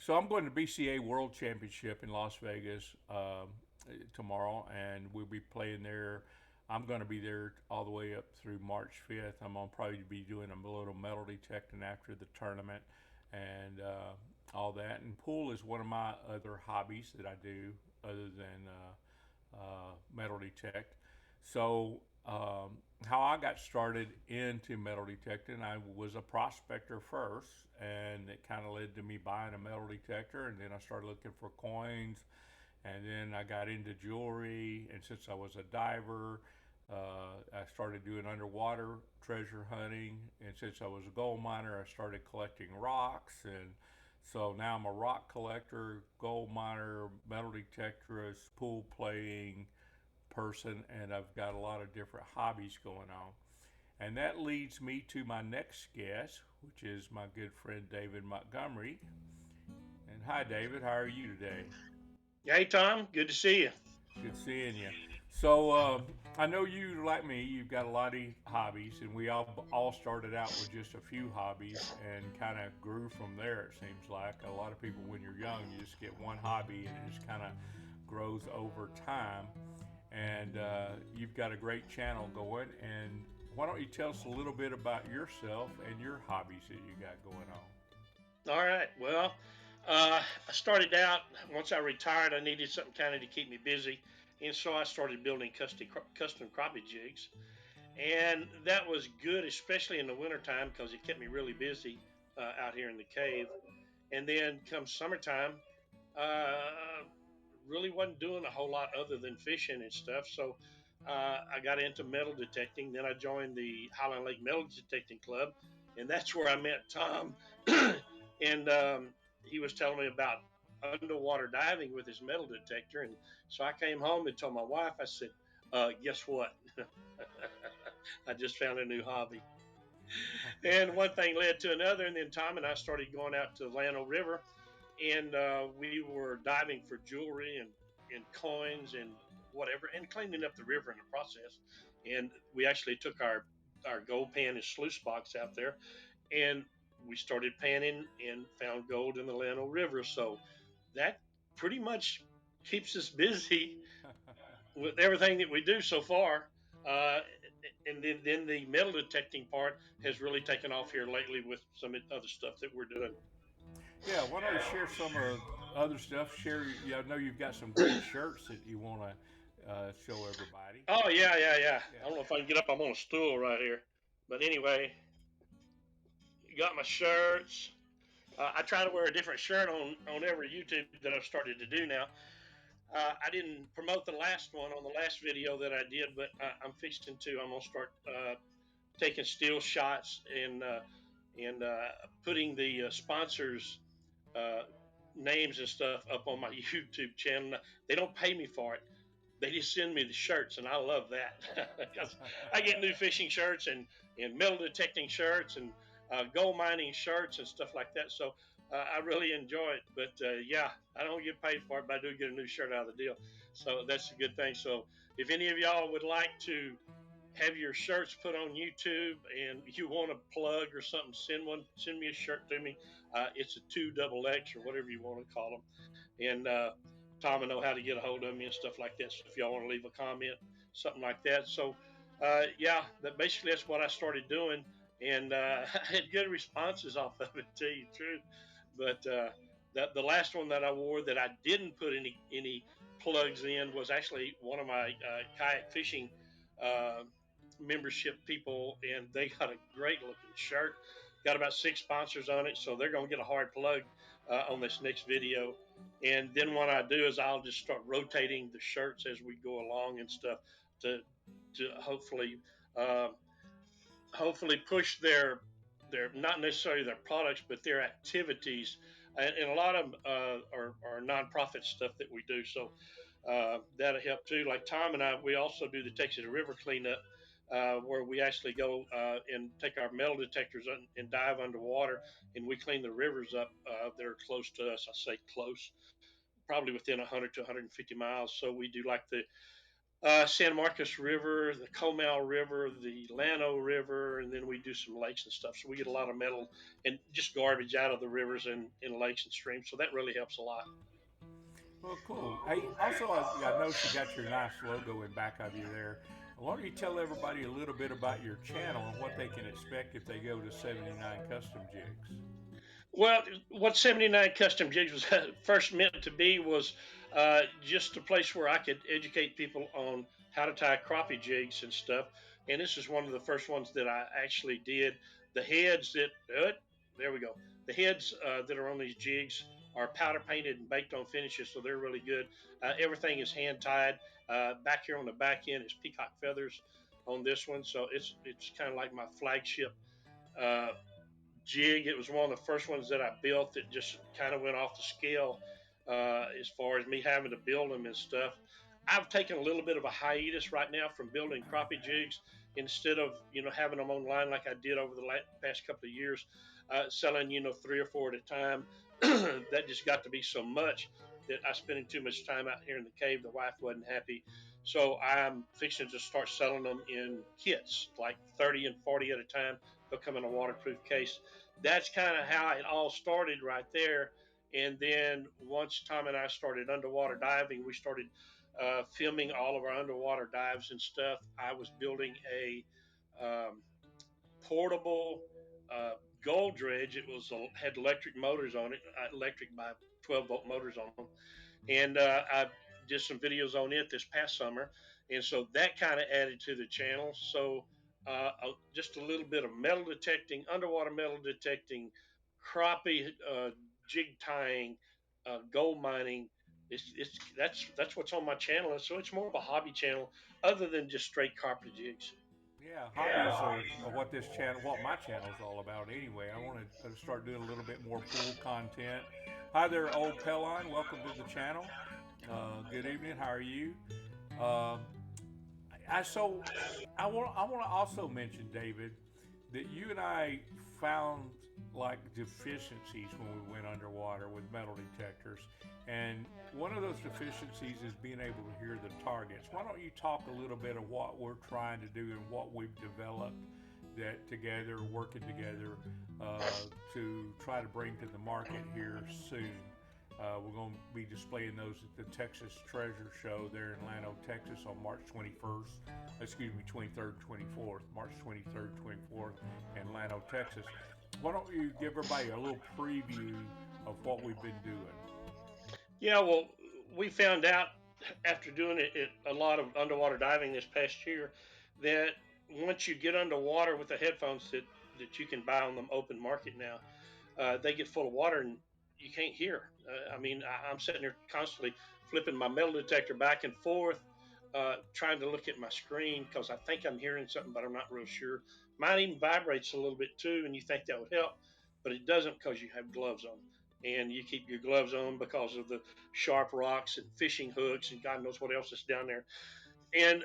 So I'm going to BCA World Championship in Las Vegas tomorrow, and we'll be playing there. I'm going to be there all the way up through March 5th. I'm going to probably be doing a little metal detecting after the tournament and all that. And pool is one of my other hobbies that I do other than metal detect. So, how I got started into metal detecting, I was a prospector first, and it kind of led to me buying a metal detector. And then I started looking for coins, and then I got into jewelry. And since I was a diver, I started doing underwater treasure hunting. And since I was a gold miner, I started collecting rocks. And so now I'm a rock collector, gold miner, metal detectorist, pool playing person, and I've got a lot of different hobbies going on. And that leads me to my next guest, which is my good friend David Montgomery. And hi, David. How are you today? Hey, Tom. Good to see you. Good seeing you. So I know you, like me, you've got a lot of hobbies, and we all started out with just a few hobbies and kind of grew from there. It seems like a lot of people, when you're young, you just get one hobby, and it just kind of grows over time. And you've got a great channel going. And why don't you tell us a little bit about yourself and your hobbies that you got going on? All right. Well, I started out once I retired. I needed something kind of to keep me busy, and so I started building custom crappie jigs, and that was good, especially in the wintertime because it kept me really busy out here in the cave. And then come summertime, uh, really wasn't doing a whole lot other than fishing and stuff. So I got into metal detecting. Then I joined the Highland Lake Metal Detecting Club, and that's where I met Tom. And he was telling me about underwater diving with his metal detector. And so I came home and told my wife, I said, guess what? I just found a new hobby. And one thing led to another. And then Tom and I started going out to the Llano River, and we were diving for jewelry and coins and whatever, and cleaning up the river in the process. And we actually took our gold pan and sluice box out there, and we started panning and found gold in the Llano River. So that pretty much keeps us busy with everything that we do so far. Uh, and then the metal detecting part has really taken off here lately with some other stuff that we're doing. Yeah, why don't you share some of other stuff? Share. Yeah, I know you've got some great shirts that you want to show everybody. Oh yeah, yeah, yeah. I Yeah. don't know if I can get up. I'm on a stool right here, but anyway, got my shirts. I try to wear a different shirt on every YouTube that I've started to do now. I didn't promote the last one on the last video that I did, but I'm fixing to. I'm gonna start taking still shots and putting the sponsors' uh, names and stuff up on my YouTube channel. They don't pay me for it. They just send me the shirts, and I love that because I get new fishing shirts and metal detecting shirts and gold mining shirts and stuff like that. So I really enjoy it. But yeah, I don't get paid for it, but I do get a new shirt out of the deal. So that's a good thing. So if any of y'all would like to have your shirts put on YouTube and you want a plug or something, send me a shirt to me. It's a two double X or whatever you want to call them, and Tom will know how to get a hold of me and stuff like that. So if y'all want to leave a comment, something like that. So yeah, basically that's what I started doing, and I had good responses off of it, to tell you the truth. But the last one that I wore that I didn't put any plugs in was actually one of my kayak fishing uh, membership people, and they got a great looking shirt. Got about six sponsors on it, so they're going to get a hard plug on this next video. And then what I do is I'll just start rotating the shirts as we go along and stuff to to uh, hopefully push their not necessarily their products but their activities. And a lot of them are nonprofit stuff that we do. So that'll help too. Like Tom and I, we also do the Texas River cleanup, where we actually go and take our metal detectors and dive underwater, and we clean the rivers up that are close to us. I say close, probably within 100 to 150 miles. So we do like the San Marcos River, the Comal River, the Llano River, and then we do some lakes and stuff. So we get a lot of metal and just garbage out of the rivers and lakes and streams. So that really helps a lot. Well, cool. Hey, also, I noticed you got your nice logo in back of you there. Why don't you tell everybody a little bit about your channel and what they can expect if they go to 79 Custom Jigs? Well, what 79 Custom Jigs was first meant to be was just a place where I could educate people on how to tie crappie jigs and stuff. And this is one of the first ones that I actually did. The heads there we go. The heads that are on these jigs are powder painted and baked on finishes, so they're really good. Everything is hand tied. Back here on the back end is peacock feathers on this one, so it's kind of like my flagship uh, jig. It was one of the first ones that I built that just kind of went off the scale as far as me having to build them and stuff. I've taken a little bit of a hiatus right now from building crappie jigs instead of having them online like I did over the past couple of years, selling three or four at a time. That just got to be so much that I spending too much time out here in the cave. The wife wasn't happy, so I'm fixing to start selling them in kits, like 30 and 40 at a time. They'll come in a waterproof case. That's kind of how it all started right there. And then once Tom and I started underwater diving, we started filming all of our underwater dives and stuff. I was building a um, portable uh, gold dredge. It was had electric motors on it, electric by 12-volt motors on them, and I did some videos on it this past summer, and so that kind of added to the channel. So just a little bit of metal detecting, underwater metal detecting, crappie jig tying, gold mining. That's what's on my channel, and so it's more of a hobby channel other than just straight copper jigs. Yeah, hobbies are what this channel, what my channel is all about anyway. I want to start doing a little bit more pool content. Hi there, old Pelline. Welcome to the channel. Good evening. How are you? Um, I so I want to also mention, David, that you and I found like deficiencies when we went underwater with metal detectors, and one of those deficiencies is being able to hear the targets. Why don't you talk a little bit of what we're trying to do and what we've developed that together, working together uh, to try to bring to the market here soon. We're going to be displaying those at the Texas Treasure Show there in Llano, Texas on March 21st. Excuse me, 23rd, 24th. March 23rd, 24th in Llano, Texas. Why don't you give everybody a little preview of what we've been doing? Yeah, well, we found out after doing a lot of underwater diving this past year that once you get underwater with the headphones that you can buy on the open market now, they get full of water and you can't hear. I mean, I'm sitting there constantly flipping my metal detector back and forth, trying to look at my screen because I think I'm hearing something, but I'm not real sure. Mine even vibrates a little bit too, and you think that would help, but it doesn't because you have gloves on. And you keep your gloves on because of the sharp rocks and fishing hooks and God knows what else is down there. And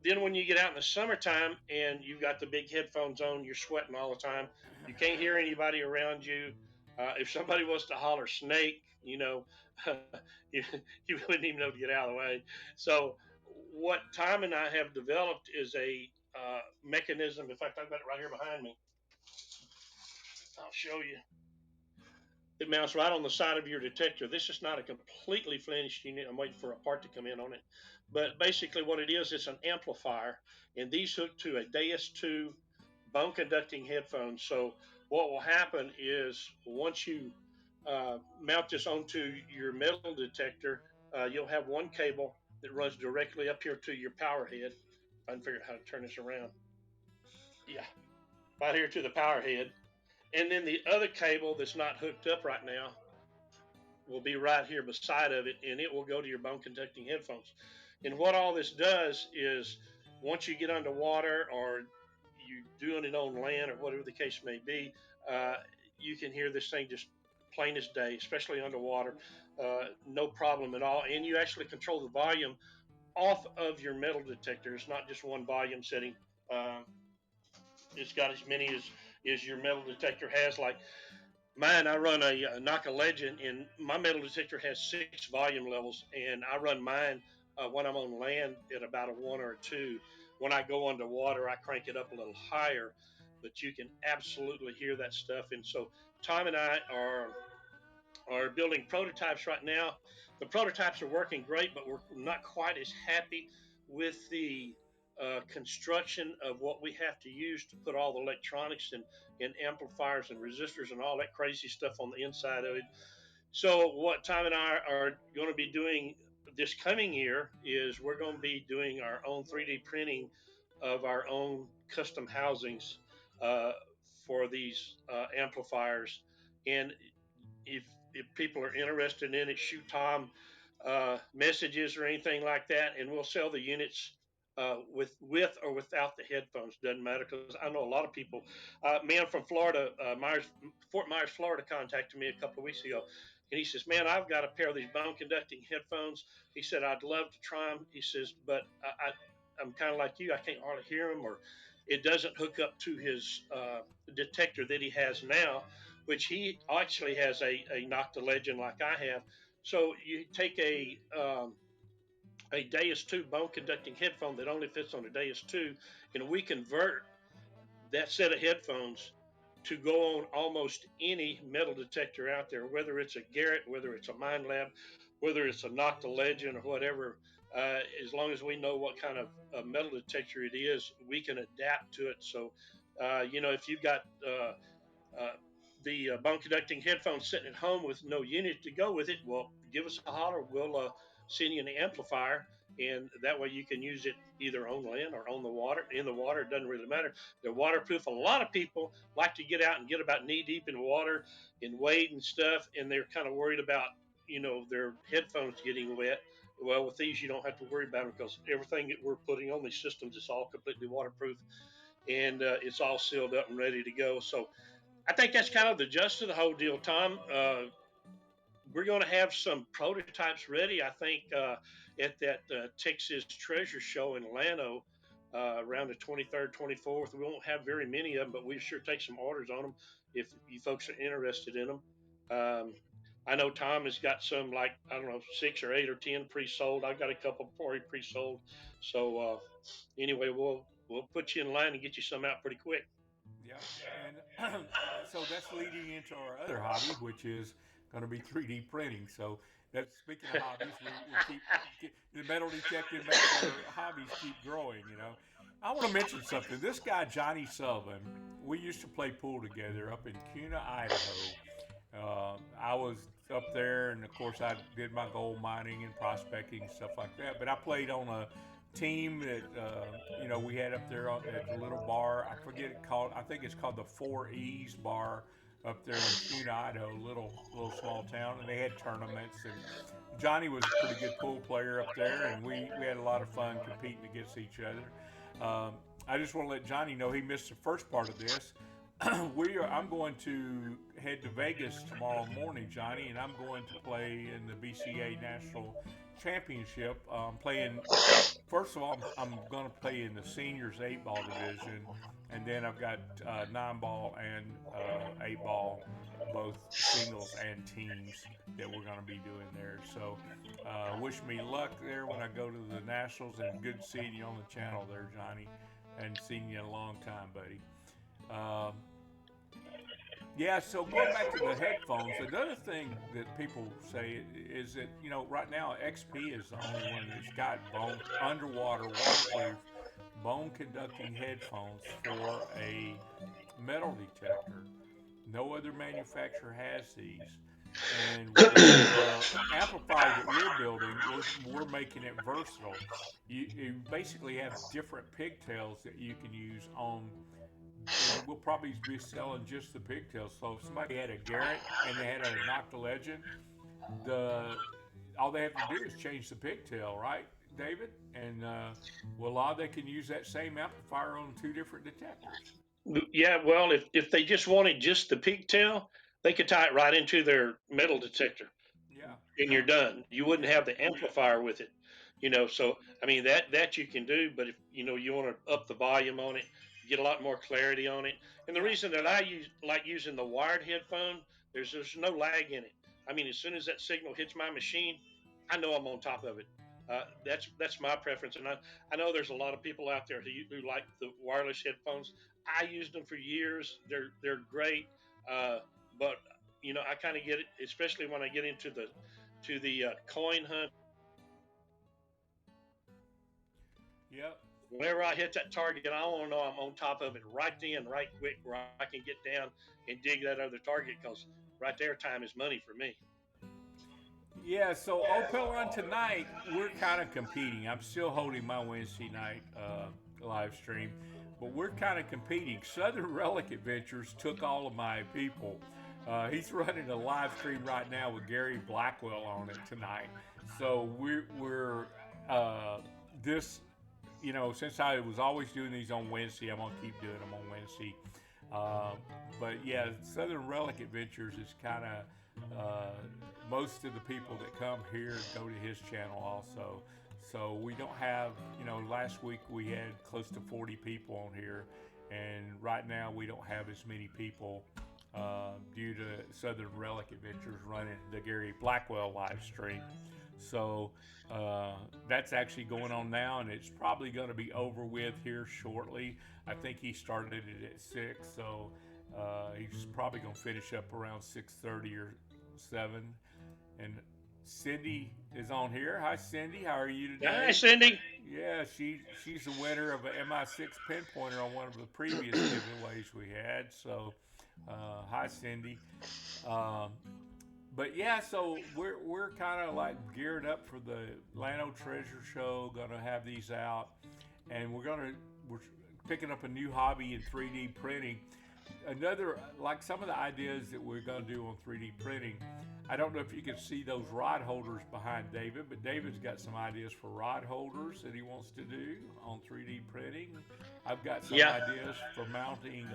then when you get out in the summertime and you've got the big headphones on, you're sweating all the time. You can't hear anybody around you. If somebody wants to holler snake, you, you wouldn't even know to get out of the way. So what Tom and I have developed is a mechanism. In fact, I've got it right here behind me. I'll show you. It mounts right on the side of your detector. This is not a completely finished unit. I'm waiting for a part to come in on it. But basically what it is, it's an amplifier. And these hook to a DS2 bone conducting headphones. So what will happen is once you mount this onto your metal detector, you'll have one cable that runs directly up here to your power head. I can figure out how to turn this around. Yeah, right here to the power head. And then the other cable that's not hooked up right now will be right here beside of it, and it will go to your bone conducting headphones. And what all this does is once you get underwater or you doing it on land or whatever the case may be, uh, you can hear this thing just plain as day, especially underwater, no problem at all. And you actually control the volume off of your metal detector. It's not just one volume setting. Uh, it's got as many as your metal detector has. Like mine, I run a Naka Legend, and my metal detector has 6 volume levels, and I run mine when I'm on land at about a 1 or 2. When I go underwater, I crank it up a little higher, but you can absolutely hear that stuff. And so Tom and I are building prototypes right now. The prototypes are working great, but we're not quite as happy with the construction of what we have to use to put all the electronics and amplifiers and resistors and all that crazy stuff on the inside of it. So what Tom and I are going to be doing this coming year is we're going to be doing our own 3D printing of our own custom housings uh, for these amplifiers. And if people are interested in it, shoot Tom messages or anything like that, and we'll sell the units with or without the headphones. Doesn't matter, because I know a lot of people. Man from Florida, Fort Myers, Florida, contacted me a couple of weeks ago, and he says, "Man, I've got a pair of these bone conducting headphones." He said, "I'd love to try them." He says, "But I'm kind of like you. I can't hardly hear them, or it doesn't hook up to his detector that he has now, which he actually has a Nocta Legend like I have." So you take a Deus 2 bone conducting headphone that only fits on a Deus 2, and we convert that set of headphones to go on almost any metal detector out there, whether it's a Garrett, whether it's a Mind Lab, whether it's a Nocta Legend or whatever. As long as we know what kind of metal detector it is, we can adapt to it. So, if you've got uh, the bone conducting headphones sitting at home with no unit to go with it, well, give us a holler. We'll send you an amplifier, and that way you can use it either on land or on the water. In the water, it doesn't really matter. They're waterproof. A lot of people like to get out and get about knee deep in water and wade and stuff, and they're kind of worried about their headphones getting wet. Well, with these, you don't have to worry about them, because everything that we're putting on these systems is all completely waterproof, and it's all sealed up and ready to go. So I think that's kind of the gist of the whole deal, Tom. We're going to have some prototypes ready, I think, at that Texas Treasure Show in Llano around the 23rd, 24th. We won't have very many of them, but we sure take some orders on them if you folks are interested in them. I know Tom has got some, like, I don't know, 6 or 8 or 10 pre-sold. I've got a couple already pre-sold. So anyway, we'll put you in line and get you some out pretty quick. Yeah, and so that's leading into our other hobby, which is going to be 3D printing. So that's speaking of hobbies, we'll keep the metal detecting makes our hobbies keep growing. I want to mention something. This guy Johnny Sullivan, we used to play pool together up in Kuna, Idaho. I was up there, and of course, I did my gold mining and prospecting and stuff like that. But I played on a team that we had up there at the little bar. I forget it called. I think it's called the Four E's Bar up there in Kuna, Idaho, little small town, and they had tournaments. And Johnny was a pretty good pool player up there, and we had a lot of fun competing against each other. I just want to let Johnny know he missed the first part of this. I'm going to head to Vegas tomorrow morning, Johnny, and I'm going to play in the BCA National Championship. Playing first of all, I'm going to play in the seniors 8-ball division, and then I've got 9-ball and 8-ball, both singles and teams that we're going to be doing there. So, wish me luck there when I go to the Nationals, and good seeing you on the channel there, Johnny, and seeing you in a long time, buddy. Yeah, so going back to the headphones, another thing that people say is that, right now XP is the only one that's got underwater, waterproof, bone conducting headphones for a metal detector. No other manufacturer has these. And the amplifier that we're building, we're making it versatile. You basically have different pigtails that you can use on. And we'll probably be selling just the pigtails. So if somebody had a Garrett and they had a Nocta Legend, all they have to do is change the pigtail, right, David? And voila, they can use that same amplifier on 2 different detectors. Yeah, well, if they just wanted just the pigtail, they could tie it right into their metal detector, Yeah, and you're done. You wouldn't have the amplifier with it, So I mean that you can do, but if you want to up the volume on it, get a lot more clarity on it. And the yeah, reason that I like using the wired headphone, there's no lag in it. I mean, as soon as that signal hits my machine, I know I'm on top of it. That's my preference, and I know there's a lot of people out there who like the wireless headphones. I used them for years. They're great, uh, but I kind of get it, especially when I get into the coin hunt. Yep. Whenever I hit that target, I want to know I'm on top of it right then, right quick, where I can get down and dig that other target because right there, time is money for me. Yeah, so Opel on tonight, we're kind of competing. I'm still holding my Wednesday night live stream, but we're kind of competing. Southern Relic Adventures took all of my people. He's running a live stream right now with Gary Blackwell on it tonight. So we're this, since I was always doing these on Wednesday, I'm gonna keep doing them on Wednesday. Uh, but yeah, Southern Relic Adventures is kind of most of the people that come here go to his channel also. So we don't have, last week we had close to 40 people on here, and right now we don't have as many people due to Southern Relic Adventures running the Gary Blackwell live stream. So that's actually going on now, and it's probably going to be over with here shortly. I think he started it at 6, so he's probably going to finish up around 6:30 or 7. And Cindy is on here. Hi, Cindy. How are you Hi, today? Cindy. Yeah, she's the winner of an MI6 pinpointer on one of the previous giveaways we had. So, hi, Cindy. Um, but yeah, so we're kind of like geared up for the Lano Treasure Show. Gonna have these out, and we're picking up a new hobby in 3D printing. Another, like some of the ideas that we're gonna do on 3D printing. I don't know if you can see those rod holders behind David, but David's got some ideas for rod holders that he wants to do on 3D printing. I've got some Yeah, ideas for mounting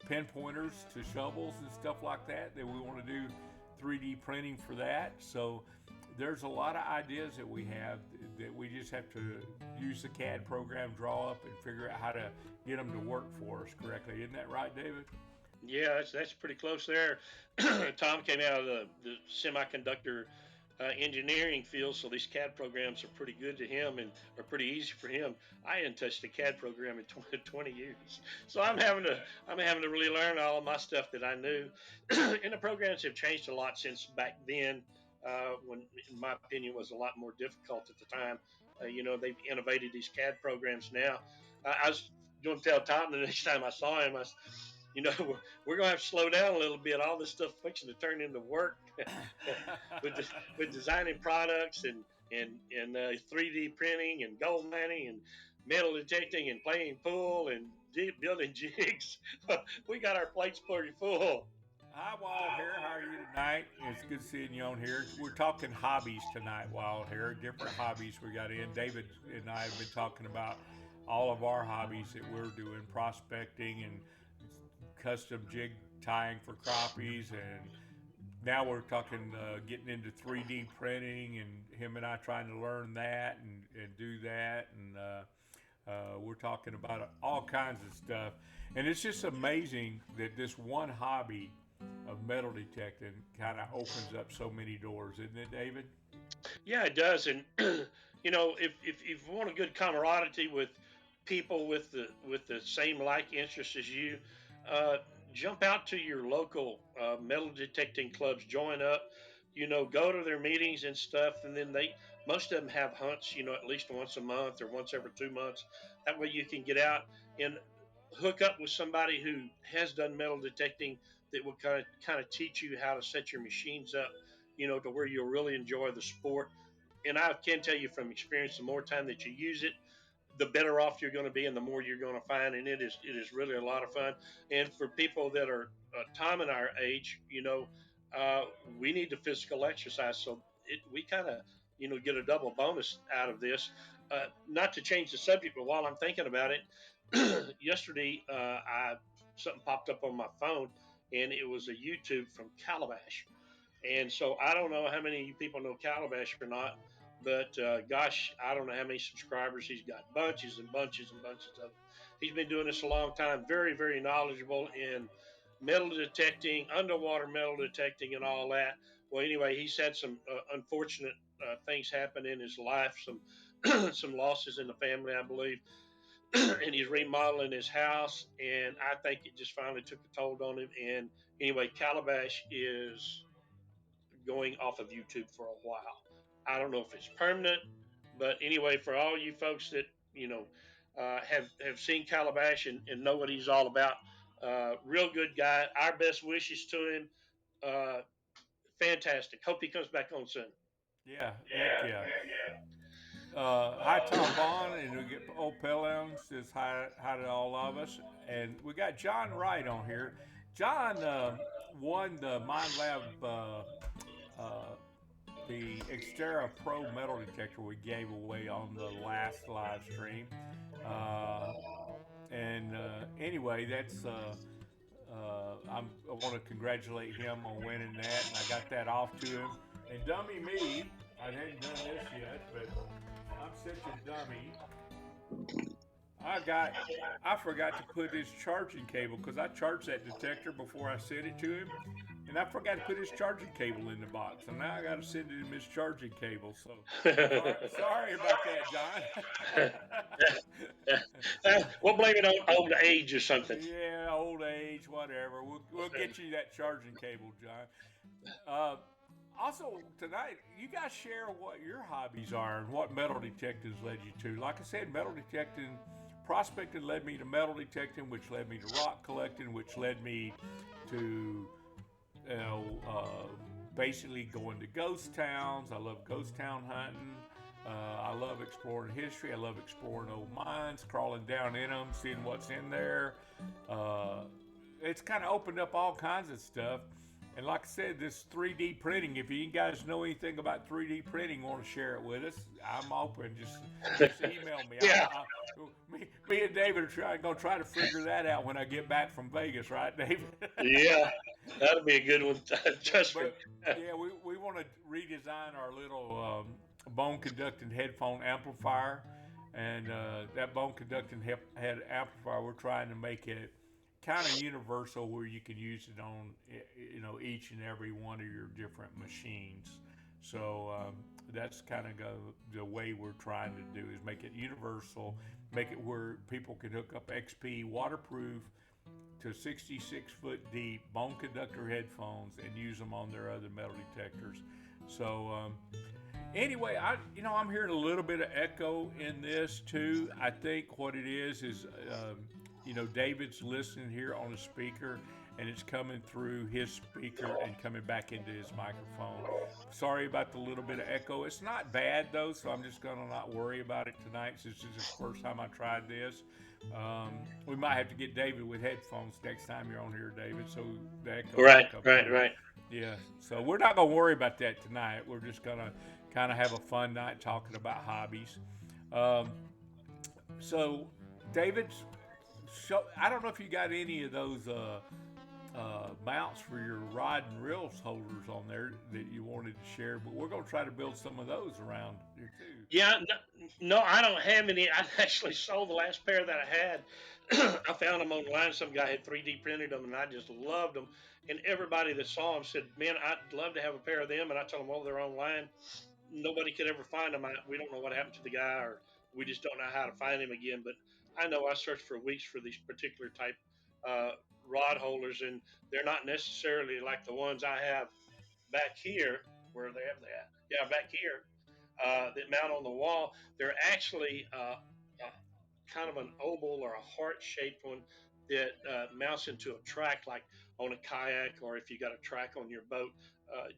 pinpointers to shovels and stuff like that we want to do 3D printing for that. So there's a lot of ideas that we have that we just have to use the CAD program, draw up, and figure out how to get them to work for us correctly. Isn't that right, David? yeah, that's pretty close there. Tom came out of the semiconductor engineering field, so these CAD programs are pretty good to him and are pretty easy for him. I hadn't touched a CAD program in 20 years, so I'm having to really learn all of my stuff that I knew. And the programs have changed a lot since back then, when, in my opinion, was a lot more difficult at the time. They've innovated these CAD programs now. I was going to tell Tom the next time I saw him, you know, we're going to have to slow down a little bit. All this stuff fixing to turn into work with with designing products and 3D printing and gold mining and metal detecting and playing pool and building jigs. We got our plates pretty full. Hi, Wild Hair. How are you tonight? It's good seeing you on here. We're talking hobbies tonight, Wild Hair. Different hobbies we got in. David and I have been talking about all of our hobbies that we're doing, prospecting and custom jig tying for crappies, and now we're talking getting into 3D printing, and him and I trying to learn that and do that, and we're talking about all kinds of stuff. And it's just amazing that this one hobby of metal detecting kind of opens up so many doors, isn't it, David? Yeah, it does. And if you want a good camaraderie with people with the same like interests as you, uh, jump out to your local metal detecting clubs, join up. Go to their meetings and stuff, and then they most of them have hunts. At least once a month or once every 2 months. That way you can get out and hook up with somebody who has done metal detecting that will kind of teach you how to set your machines up, to where you'll really enjoy the sport. And I can tell you from experience, the more time that you use it, the better off you're going to be, and the more you're going to find. And it is really a lot of fun. And for people that are Tom and our age, uh, we need the physical exercise, so we kind of get a double bonus out of this. Not to change the subject, but while I'm thinking about it, yesterday I something popped up on my phone, and it was a YouTube from Calabash. And so I don't know how many of you people know Calabash or not, but gosh, I don't know how many subscribers he's got. Bunches and bunches and bunches of them. He's been doing this a long time. Very, very knowledgeable in metal detecting, underwater metal detecting, and all that. Well, anyway, he's had some unfortunate things happened in his life, some some losses in the family, I believe, and he's remodeling his house. And I think it just finally took a toll on him. And anyway, Calabash is going off of YouTube for a while. I don't know if it's permanent, but anyway, for all you folks that you know have seen Calabash and know what he's all about, real good guy. Our best wishes to him. Uh, Fantastic. Hope he comes back on soon. Yeah, heck yeah. Hi, Tom Bond, and we get old Pelham says hi to all of us, and we got John Wright on here. John won the Mind Lab, uh, the Xterra Pro metal detector we gave away on the last live stream, uh, and anyway, I want to congratulate him on winning that, and I got that off to him. And dummy me, I hadn't done this yet, but I'm such a dummy. I got, I forgot to put his charging cable because I charged that detector before I sent it to him, and I forgot to put his charging cable in the box. And now I got to send him his charging cable. So sorry about that, John. We'll blame it on old age or something. Yeah, old age, whatever. We'll get you that charging cable, John. Uh, Also, tonight, you guys share what your hobbies are and what metal detectors led you to. Like I said, metal detecting, prospecting led me to metal detecting, which led me to rock collecting, which led me to, you know, basically going to ghost towns. I love ghost town hunting. I love exploring history. I love exploring old mines, crawling down in them, seeing what's in there. Uh, it's kind of opened up all kinds of stuff. And like I said, this 3D printing, if you guys know anything about 3D printing, want to share it with us, I'm open. Just email me. Yeah, Me and David are going to try to figure that out when I get back from Vegas, right, David? yeah, that'll be a good one. Trust me. But yeah, we want to redesign our little bone conducting headphone amplifier, and that bone conducting head amplifier, we're trying to make it kind of universal where you can use it on each and every one of your different machines. So that's kind of the way we're trying to do is make it universal, make it where people can hook up XP waterproof to 66-foot deep bone conductor headphones and use them on their other metal detectors. So anyway, I'm hearing a little bit of echo in this too. I think what it is David's listening here on a speaker, and it's coming through his speaker and coming back into his microphone. Sorry about the little bit of echo. It's not bad though, so I'm just gonna not worry about it tonight since this is the first time I tried this. We might have to get David with headphones next time you're on here, David, so the echo Right, won't come right, through. right. Yeah, so we're not gonna worry about that tonight. We're just gonna kind of have a fun night talking about hobbies. Um, so, David, so I don't know if you got any of those mounts for your rod and reels holders on there that you wanted to share, but we're gonna try to build some of those around here too. Yeah, no, I don't have any. I actually sold the last pair that I had. I found them online. Some guy had 3D printed them, and I just loved them. And everybody that saw them said, "Man, I'd love to have a pair of them." And I told them, "Well, they're online. Nobody could ever find them. We don't know what happened to the guy, or we just don't know how to find him again." But I know I searched for weeks for these particular type uh, rod holders, and they're not necessarily like the ones I have back here. Where they have that? Yeah, back here that mount on the wall. They're actually kind of an oval or a heart shaped one that mounts into a track, like on a kayak, or if you got a track on your boat,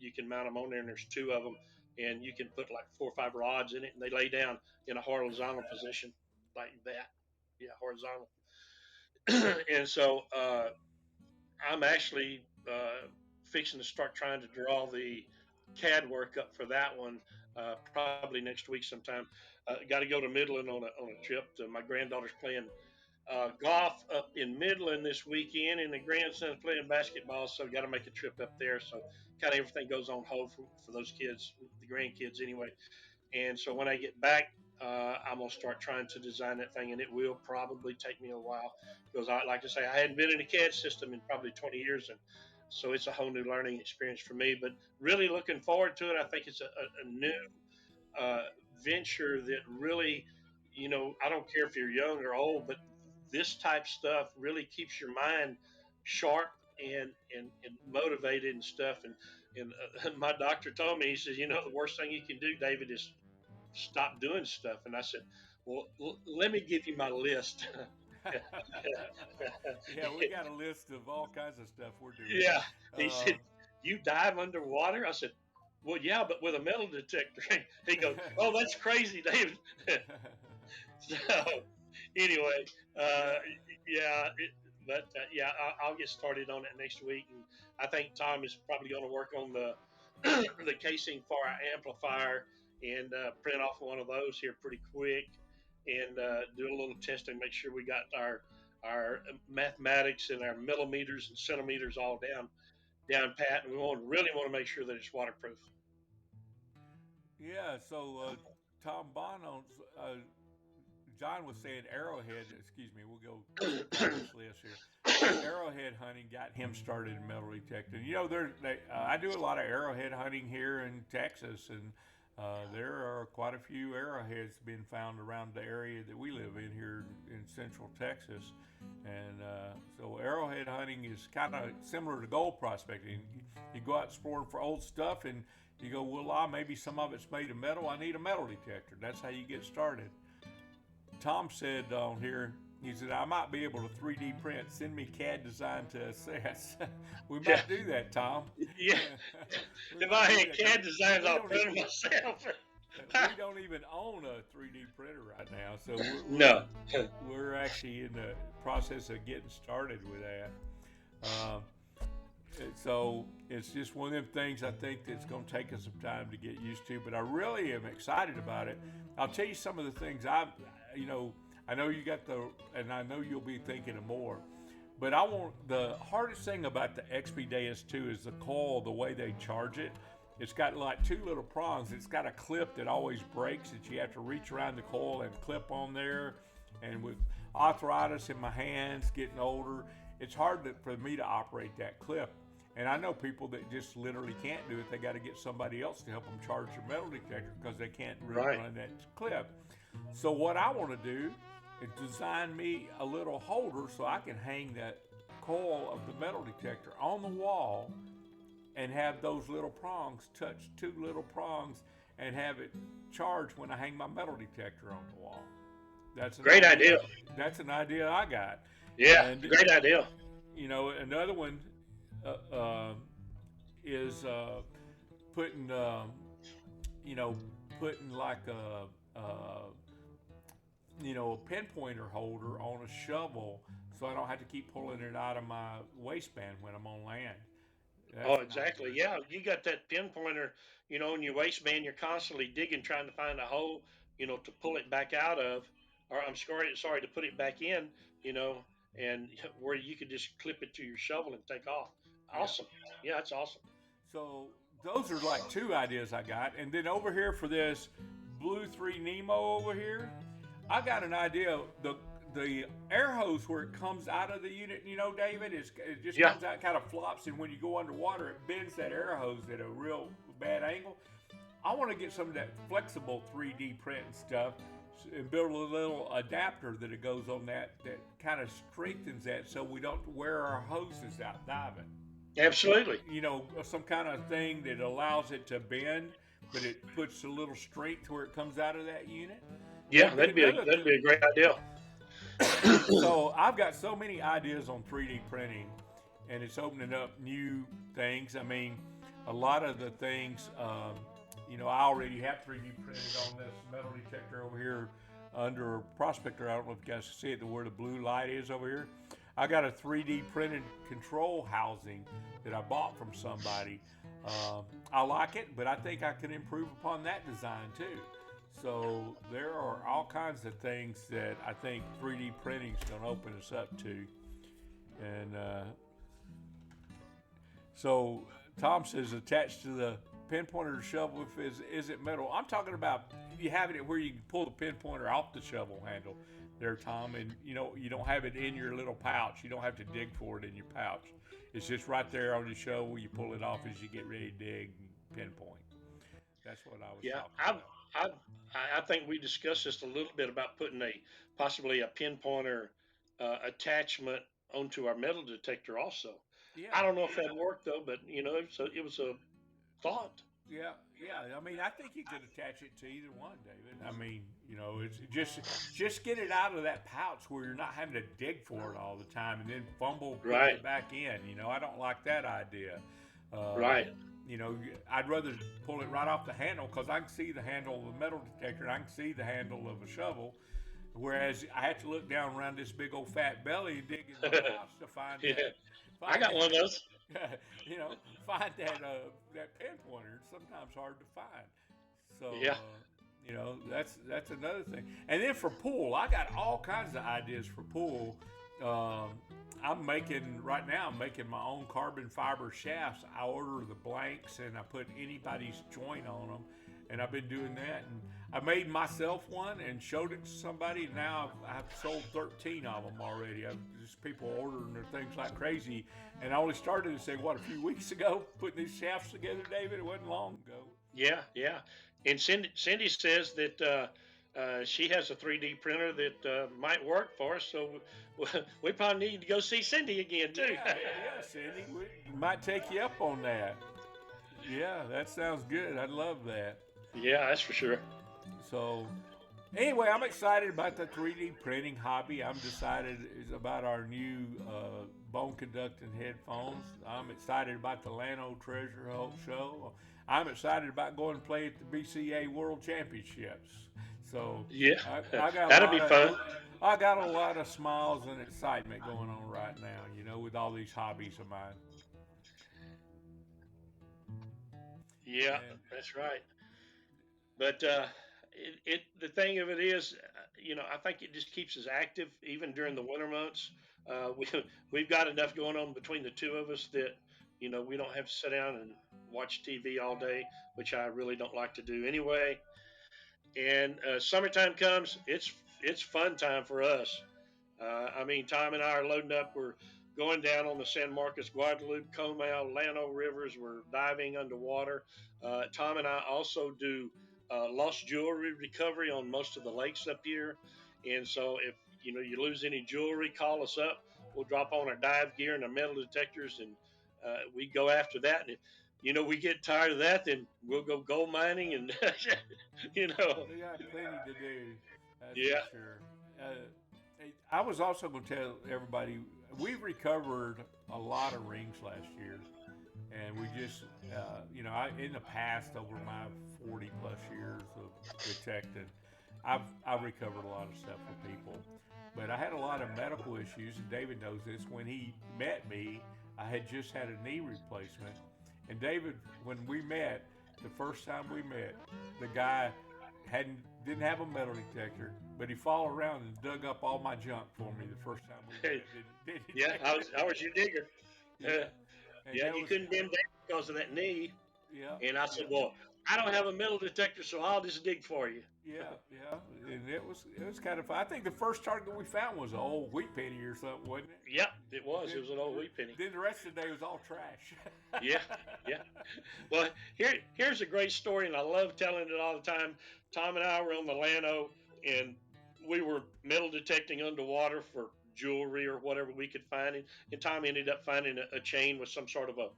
you can mount them on there, and there's two of them, and you can put like 4 or 5 rods in it, and they lay down in a horizontal position like that. Yeah, horizontal. And so I'm actually fixing to start trying to draw the CAD work up for that one probably next week sometime. Got to go to Midland on a trip. My granddaughter's playing golf up in Midland this weekend, and the grandson's playing basketball, so got to make a trip up there. So kind of everything goes on hold for those kids, the grandkids anyway. And so when I get back, I'm gonna start trying to design that thing, and it will probably take me a while because I like to say I hadn't been in a CAD system in probably 20 years, and so it's a whole new learning experience for me. But really looking forward to it. I think it's a new. uh, venture that really, I don't care if you're young or old, but this type stuff really keeps your mind sharp and motivated and stuff. And my doctor told me, he says, the worst thing you can do, David, is stop doing stuff. And I said, well, let me give you my list. Yeah, we got a list of all kinds of stuff we're doing. Yeah. He Uh, said, you dive underwater? I said, well, yeah, but with a metal detector. He goes, oh, that's crazy, David. So anyway, uh, yeah, yeah, yeah, I'll get started on it next week, and I think Tom is probably going to work on the the casing for our amplifier and print off one of those here pretty quick, and do a little testing, make sure we got our mathematics and our millimeters and centimeters all down pat, and really want to make sure that it's waterproof. yeah. So Tom Bono's John was saying arrowhead. Excuse me. We'll go down this list here. Arrowhead hunting got him started in metal detecting. I do a lot of arrowhead hunting here in Texas, and there are quite a few arrowheads being found around the area that we live in here in Central Texas. And so arrowhead hunting is kind of similar to gold prospecting. You go out exploring for old stuff, and you go, well, maybe some of it's made of metal. I need a metal detector. That's how you get started. Tom said on here, he said, I might be able to 3D print. Send me CAD design to assess. We Yeah, might do that, Tom. yeah. We If I might do had that because CAD designs, we I'll don't print them myself. we don't even own a 3D printer right now, so No. we're actually in the process of getting started with that. Uh, so it's just one of them things I think that's going to take us some time to get used to, but I really am excited about it. I'll tell you some of the things you know, I know you got and I know you'll be thinking of more, but the hardest thing about the XP-Deus 2 is the coil, the way they charge it. It's got like two little prongs. It's got a clip that always breaks that you have to reach around the coil and clip on there. And with arthritis in my hands, getting older, it's hard for me to operate that clip. And I know people that just literally can't do it. They got to get somebody else to help them charge their metal detector because they can't Right. run that clip. So what I want to do is design me a little holder so I can hang that coil of the metal detector on the wall and have those little prongs touch two little prongs and have it charge when I hang my metal detector on the wall. That's an Great idea. idea. That's an idea I got. Yeah, And great idea. another one uh, uh, is putting you know putting like a pinpointer holder on a shovel so I don't have to keep pulling it out of my waistband when I'm on land. Oh, That's an exactly. idea. Yeah, you got that pinpointer, in your waistband. You're constantly digging, trying to find a hole, to pull it back out of, or I'm sorry, to put it back in, you know, and where you could just clip it to your shovel and take off. Yeah. Awesome. Yeah, that's awesome. So those are like two ideas I got, and then over here for this Blue 3 Nemo over here, I got an idea. The air hose where it comes out of the unit, David, it just Yeah. comes out, kind of flops, and when you go underwater, it bends that air hose at a real bad angle. I want to get some of that flexible 3D print and stuff, and build a little adapter that it goes on that kind of strengthens that, so we don't wear our hoses out diving. Absolutely. Some kind of thing that allows it to bend, but it puts a little strength where it comes out of that unit. Yeah, That'd be another that'd be a great idea. So I've got so many ideas on 3D printing, and it's opening up new things. I mean, a lot of the things, I already have 3D printed on this metal detector over here under a prospector. I don't know if you guys can see it, where the blue light is over here. I got a 3D printed control housing that I bought from somebody. I like it, but I think I can improve upon that design too. So there are all kinds of things that I think 3D printing is going to open us up to. And so Tom says attached to the pinpointer to shovel is it metal? I'm talking about you having it where you can pull the pinpointer off the shovel handle there, Tom, and you don't have it in your little pouch. You don't have to dig for it in your pouch. It's just right there on the shovel. You pull it off as you get ready to dig and pinpoint. That's what I was Yeah, talking I've about. I I think we discussed just a little bit about putting a possibly a pinpointer attachment onto our metal detector also. Yeah. I don't know if that worked though, but it was a thought. Yeah, yeah. I mean, I think you could attach it to either one, David. I mean, it's just get it out of that pouch where you're not having to dig for it all the time and then fumble putting Right, it back in. I don't like that idea. Uh, right. I'd rather pull it right off the handle because I can see the handle of a metal detector and I can see the handle of a shovel. Whereas I have to look down around this big old fat belly and dig in my pouch to find Yeah, I find got one of those. you know, find that pinpointer. It's sometimes hard to find. So Yeah. that's another thing. And then for pool, I got all kinds of ideas for pool. Um, I'm making right now. I'm making my own carbon fiber shafts. I order the blanks and I put anybody's joint on them, and I've been doing that. And I made myself one and showed it to somebody. Now I've sold 13 of them already. I've just people ordering their things like crazy. And I only started to say what a few weeks ago, putting these shafts together, David. It wasn't long ago. Yeah, yeah. And Cindy says that she has a 3D printer that might work for us. So we probably need to go see Cindy again too. Yeah, yeah, Cindy. We might take you up on that. Yeah, that sounds good. I'd love that. Yeah, that's for sure. So, anyway, I'm excited about the 3D printing hobby. I'm decided is about our new bone conducting headphones. I'm excited about the Lano Treasure Hunt show. I'm excited about going to play at the BCA World Championships. So, Yeah, I got a that'll lot be of fun. I got a lot of smiles and excitement going on right now. With all these hobbies of mine. Yeah, And that's right. But the thing of it is, I think it just keeps us active even during the winter months. We we've got enough going on between the two of us that we don't have to sit down and watch TV all day, which I really don't like to do anyway. And summertime comes, it's fun time for us. I mean, Tom and I are loading up. We're going down on the San Marcos, Guadalupe, Comal, Llano rivers. We're diving underwater. Tom and I also do lost jewelry recovery on most of the lakes up here. And so, if you lose any jewelry, call us up. We'll drop on our dive gear and our metal detectors, and we go after that. And if we get tired of that, then we'll go gold mining, and you know, we got plenty to do. That's for yeah, sure. I was also going to tell everybody we recovered a lot of rings last year, and we just, in the past over my 40 plus years of detecting, I've recovered a lot of stuff for people, but I had a lot of medical issues, and David knows this. When he met me, I had just had a knee replacement, and David, when we met, the first time we met, the guy hadn't didn't have a metal detector, but he followed around and dug up all my junk for me the first time we met. Didn't he, yeah. I was your digger. yeah, and Yeah, that you was couldn't bend down because of that knee. yeah, And I said, yeah. well, I don't have a metal detector, so I'll just dig for you. Yeah, yeah, and it was kind of fun. I think the first target we found was an old wheat penny or something, wasn't it? Yep, it was. It Then, was an old wheat penny. then the rest of the day was all trash. Yeah, yeah. Well, here's a great story, and I love telling it all the time. Tom and I were on the Llano, and we were metal detecting underwater for jewelry or whatever we could find. And Tom ended up finding a chain with some sort of a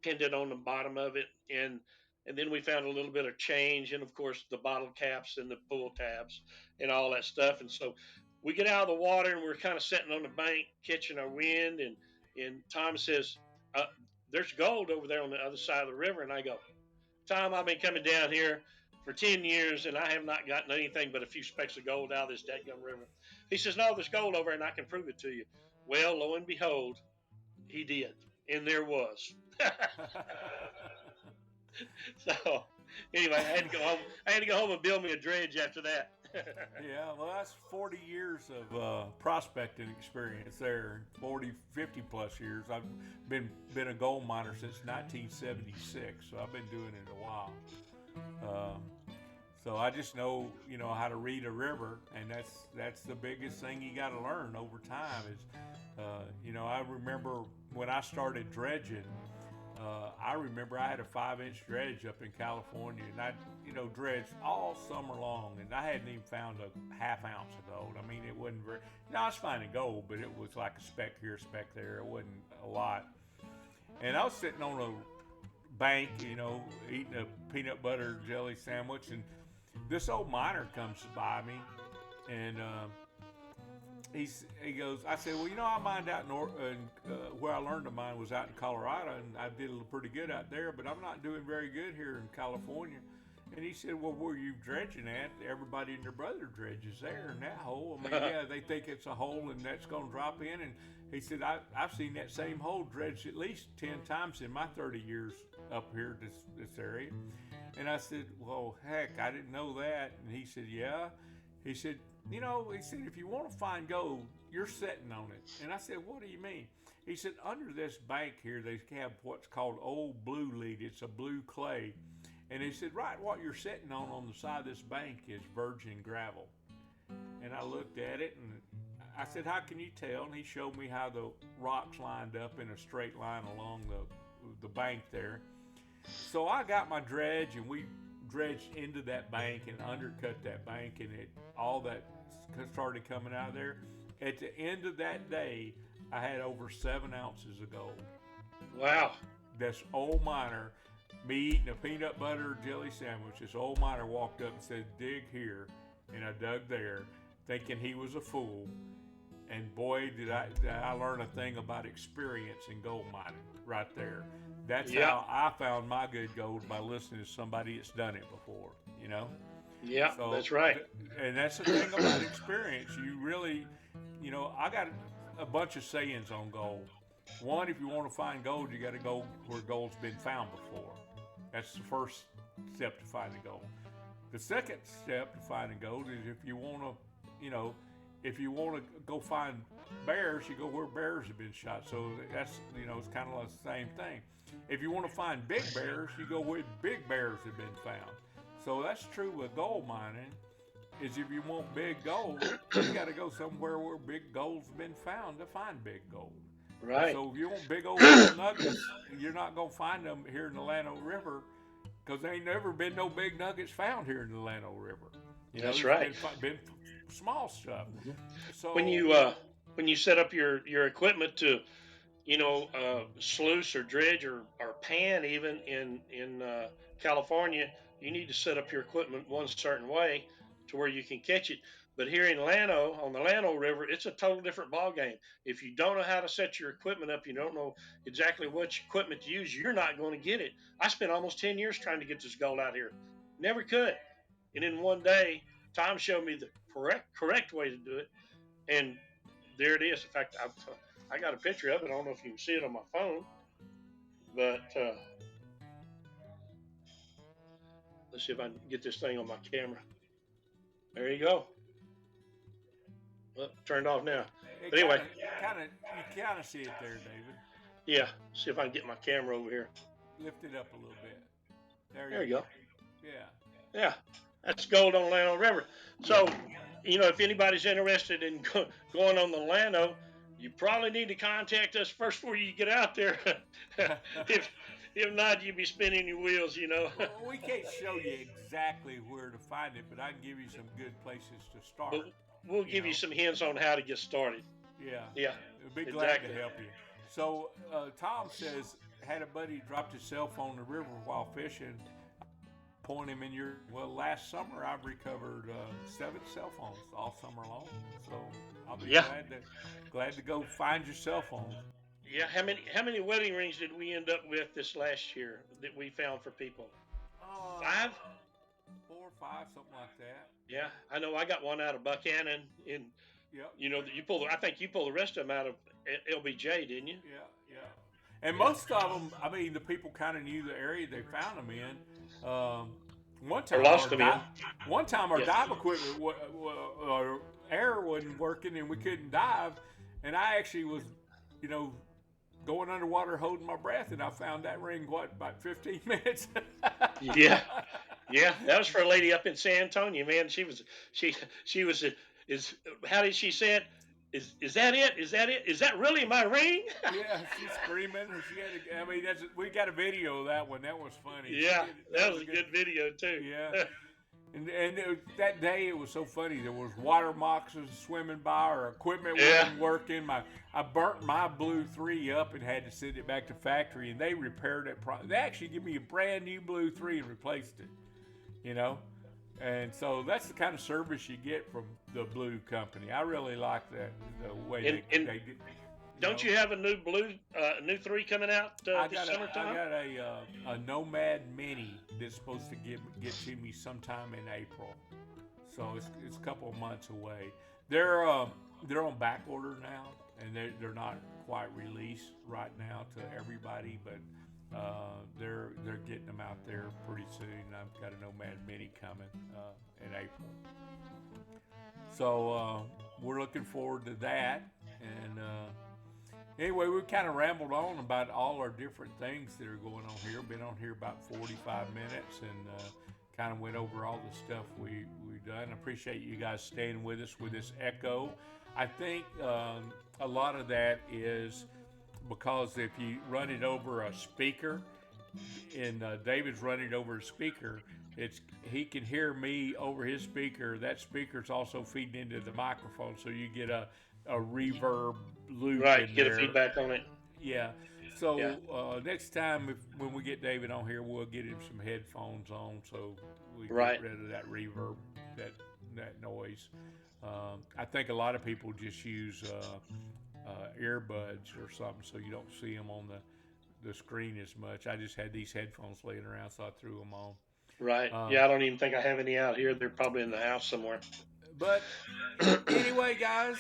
pendant on the bottom of it, and then we found a little bit of change, and of course the bottle caps and the pool tabs and all that stuff. And so we get out of the water, and we're kind of sitting on the bank catching our wind, and Tom says, "There's gold over there on the other side of the river." And I go, "Tom, I've been coming down here for 10 years, and I have not gotten anything but a few specks of gold out of this dadgum river." He says, "No, there's gold over there, and I can prove it to you." Well, lo and behold, he did, and there was. So anyway, I had to go home. I had to go home and build me a dredge after that. Yeah, well, that's 40 years of prospecting experience there. 40, 50 plus years. I've been a gold miner since 1976, so I've been doing it a while. Um, so I just know, how to read a river, and that's the biggest thing you got to learn over time. Is, I remember when I started dredging. I remember I had a 5-inch dredge up in California, and I, dredged all summer long, and I hadn't even found a half ounce of gold. I mean, it wasn't very. No, I was finding gold, but it was like a speck here, a speck there. It wasn't a lot. And I was sitting on a bank, eating a peanut butter jelly sandwich, and this old miner comes by me, and he goes. I said, well, I mined out where I learned to mine was out in Colorado, and I did pretty good out there, but I'm not doing very good here in California. And he said, well, where are you dredging at? Everybody and their brother dredges there in that hole. I mean, yeah, they think it's a hole and that's going to drop in. And he said, I've seen that same hole dredged at least 10 times in my 30 years up here, this area. And I said, well, heck, I didn't know that. And he said, yeah. He said, if you want to find gold, you're sitting on it. And I said, what do you mean? He said, under this bank here, they have what's called old blue lead. It's a blue clay. And he said, right, what you're sitting on the side of this bank is virgin gravel. And I looked at it, and I said, how can you tell? And he showed me how the rocks lined up in a straight line along the bank there. So I got my dredge, and we dredged into that bank and undercut that bank, and all that started coming out of there. At the end of that day, I had over 7 ounces of gold. Wow. This old miner, me eating a peanut butter jelly sandwich, this old miner walked up and said, dig here. And I dug there, thinking he was a fool. And boy, did I learn a thing about experience in gold mining right there. That's how I found my good gold, by listening to somebody that's done it before, Yeah, So, that's right. And that's the thing about experience. You really, I got a bunch of sayings on gold. One, if you want to find gold, you got to go where gold's been found before. That's the first step to finding gold. The second step to finding gold is if you want to go find bears, you go where bears have been shot. So that's, it's kind of the same thing. If you want to find big bears, you go where big bears have been found. So that's true with gold mining, is if you want big gold, you got to go somewhere where big gold's been found to find big gold. Right. So if you want big old gold nuggets, you're not going to find them here in the Llano River, because there ain't never been no big nuggets found here in the Llano River. That's right. Been small stuff. Mm-hmm. So When you set up your equipment to sluice or dredge or pan even in California, you need to set up your equipment one certain way to where you can catch it. But here in Llano, on the Llano River, it's a total different ball game. If you don't know how to set your equipment up, you don't know exactly which equipment to use, you're not going to get it. I spent almost 10 years trying to get this gold out here. Never could. And then one day, Tom showed me the correct way to do it. And there it is. In fact, I got a picture of it. I don't know if you can see it on my phone, but let's see if I can get this thing on my camera. There you go. Well, turned off now. But anyway, you kind of see it there, David. Yeah. See if I can get my camera over here. Lift it up a little bit. There you go. Yeah. Yeah. That's gold on Llano River. So, if anybody's interested in going on the Llano, you probably need to contact us first before you get out there. If not, you'll be spinning your wheels, Well, we can't show you exactly where to find it, but I can give you some good places to start. But we'll give you some hints on how to get started. Yeah. Yeah. We'll be glad to help you. So, Tom says, had a buddy dropped his cell phone in the river while fishing. Point him in last summer I've recovered 7 cell phones all summer long. So I'll be glad to go find your cell phone. Yeah, how many wedding rings did we end up with this last year that we found for people? 5? 4 or 5, something like that. Yeah, I know. I got one out of Buchanan, and yep. I think you pulled the rest of them out of LBJ, didn't you? Yeah. And most of them, I mean, the people kind of knew the area they found them in. One time our dive equipment, our air wasn't working and we couldn't dive, and I actually was, going underwater holding my breath, and I found that ring about 15 minutes. Yeah, that was for a lady up in San Antonio, man. She was how did she say it? is that it? Is that it? Is that really my ring? Yeah, she's screaming. She had. I mean, we got a video of that one. That was funny. She Yeah, did. That that was was a a good. good video too. Yeah. And that day it was so funny. There was water moccasins swimming by. Our equipment Yeah, wasn't working. I burnt my blue 3 up and had to send it back to factory, and they repaired it. They actually gave me a brand new blue 3 and replaced it. You know, and so that's the kind of service you get from the blue company. I really like that the way and they did. You don't know, you have a new blue, new 3 coming out this I summertime? got a Nomad Mini that's supposed to get to me sometime in April. So it's a couple of months away. They're on back order now, and they're not quite released right now to everybody, but they're getting them out there pretty soon. I've got a Nomad Mini coming in April, so we're looking forward to that. And anyway, we kind of rambled on about all our different things that are going on here. Been on here about 45 minutes and kind of went over all the stuff we've done. I appreciate you guys staying with us with this echo. I think a lot of that is because if you run it over a speaker, and David's running over a speaker, he can hear me over his speaker. That speaker's also feeding into the microphone, so you get a reverb loop Right, in get a there. feedback on it. Yeah. Yeah, So next time, when we get David on here, we'll get him some headphones on, so we right. get rid of that reverb, that noise. I think a lot of people just use earbuds or something, so you don't see them on the screen as much. I just had these headphones laying around, so I threw them on. Right. Um, Yeah, I don't even think I have any out here. They're probably in the house somewhere. but anyway, guys,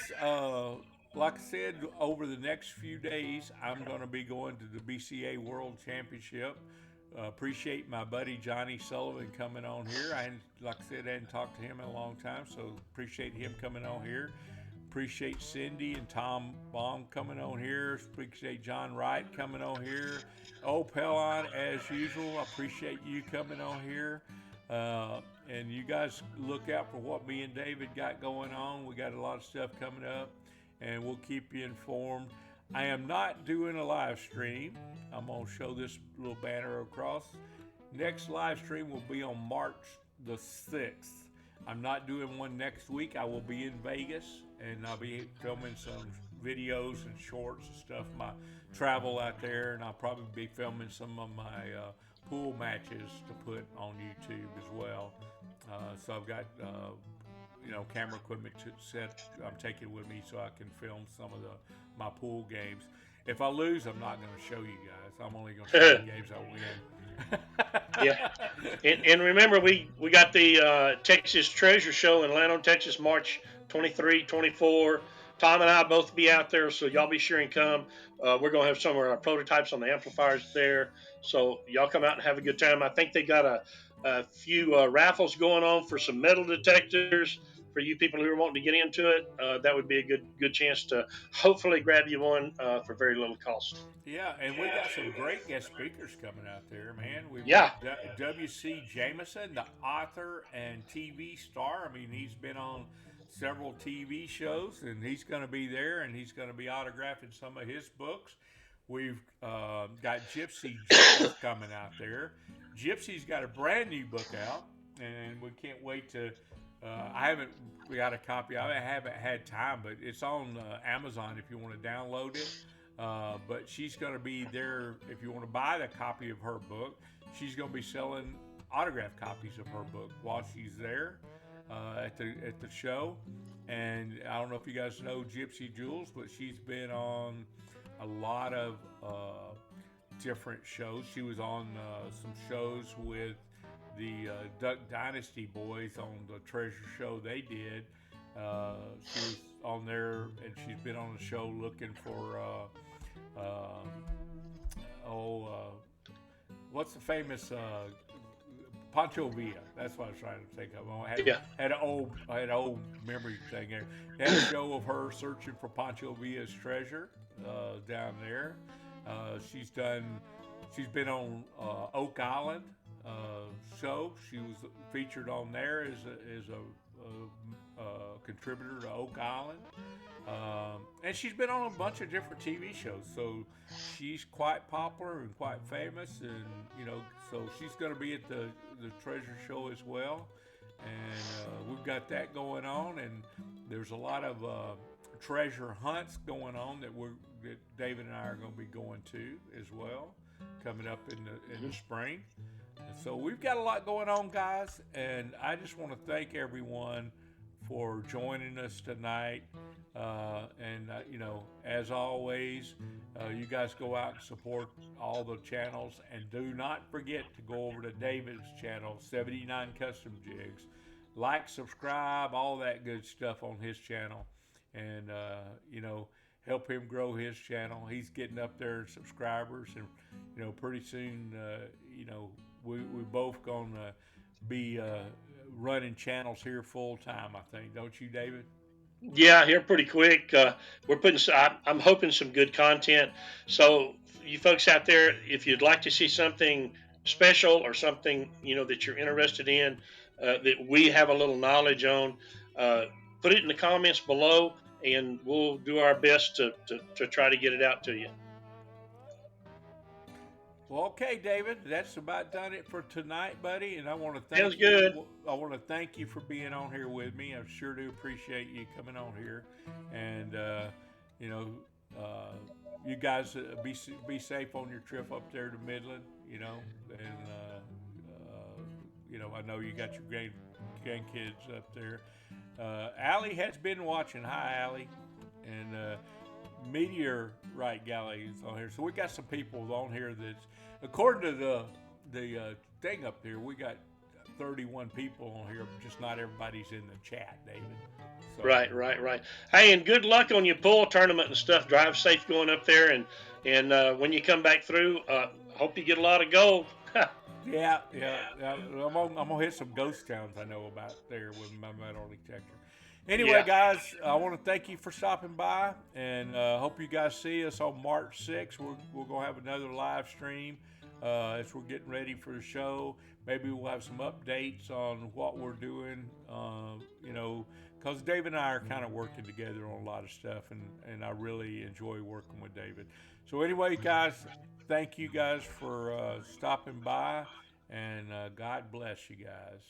like I said, over the next few days, I'm going to be going to the BCA World Championship. Appreciate my buddy Johnny Sullivan coming on here. Like I said, I hadn't talked to him in a long time, so appreciate him coming on here. Appreciate Cindy and Tom Baum coming on here. Appreciate John Wright coming on here. Oh, Pellon, as usual, I appreciate you coming on here. And you guys look out for what me and David got going on. We got a lot of stuff coming up, and we'll keep you informed. I am not doing a live stream. I'm going to show this little banner across. Next live stream will be on March the 6th. I'm not doing one next week. I will be in Vegas, and I'll be filming some videos and shorts and stuff, my travel out there, and I'll probably be filming some of my pool matches to put on YouTube as well. So I've got camera equipment set I'm taking with me so I can film some of my pool games. If I lose, I'm not going to show you guys. I'm only going to show you games I win. Yeah. And remember, we got the Texas Treasure Show in Lano, Texas, March 23, 24. Tom and I both be out there, so y'all be sure and come. We're going to have some of our prototypes on the amplifiers there. So y'all come out and have a good time. I think they got a few raffles going on for some metal detectors for you people who are wanting to get into it. That would be a good chance to hopefully grab you one for very little cost. Yeah, and we got some great guest speakers coming out there, man. We've Yeah. got W.C. Jameson, the author and TV star. I mean, he's been on several TV shows, and he's going to be there, and he's going to be autographing some of his books. We've got Gypsy Jules coming out there. Gypsy's got a brand new book out, and we can't wait to. I haven't got a copy. I haven't had time, but it's on Amazon if you want to download it. But she's going to be there if you want to buy the copy of her book. She's going to be selling autographed copies of her book while she's there at the show. And I don't know if you guys know Gypsy Jules, but she's been on a lot of different shows. She was on some shows with the Duck Dynasty boys on the Treasure Show they did. She was on there, and she's been on the show looking for what's the famous Pancho Villa? That's what I was trying to think of. I had an old memory thing there. They had a show of her searching for Pancho Villa's treasure down there. She's been on Oak Island show. She was featured on there as a contributor to Oak Island. And she's been on a bunch of different TV shows, so she's quite popular and quite famous, and so she's going to be at the treasure show as well, and we've got that going on, and there's a lot of treasure hunts going on that David and I are going to be going to as well, coming up in the spring. And so we've got a lot going on, guys, and I just want to thank everyone for joining us tonight. As always, you guys go out and support all the channels, and do not forget to go over to David's channel, 79 Custom Jigs. Like, subscribe, all that good stuff on his channel, and help him grow his channel. He's getting up there in subscribers, and pretty soon, we both gonna be running channels here full time. I think, don't you, David? Yeah, here pretty quick. We're putting. I'm hoping some good content. So you folks out there, if you'd like to see something special or something that you're interested in, that we have a little knowledge on, uh, put it in the comments below, and we'll do our best to try to get it out to you. Well, okay, David, that's about done it for tonight, buddy. And I want to Sounds thank good. you. I want to thank you for being on here with me. I sure do appreciate you coming on here. And you know, uh, you guys be safe on your trip up there to Midland. And I know you got your grandkids up there. Allie has been watching. Hi, Allie. And Meteorite Galley is on here. So we got some people on here that's, according to the thing up there, we got 31 people on here. Just not everybody's in the chat, David. So Right, right, right. Hey, and good luck on your pool tournament and stuff. Drive safe going up there, and when you come back through, hope you get a lot of gold. yeah. I'm gonna hit some ghost towns I know about there with my metal detector. Anyway, Yeah. guys, I want to thank you for stopping by, and hope you guys see us on March 6th. We're going to have another live stream as we're getting ready for the show. Maybe we'll have some updates on what we're doing, because David and I are kind of working together on a lot of stuff, and I really enjoy working with David. So anyway, guys, thank you guys for stopping by, and God bless you guys.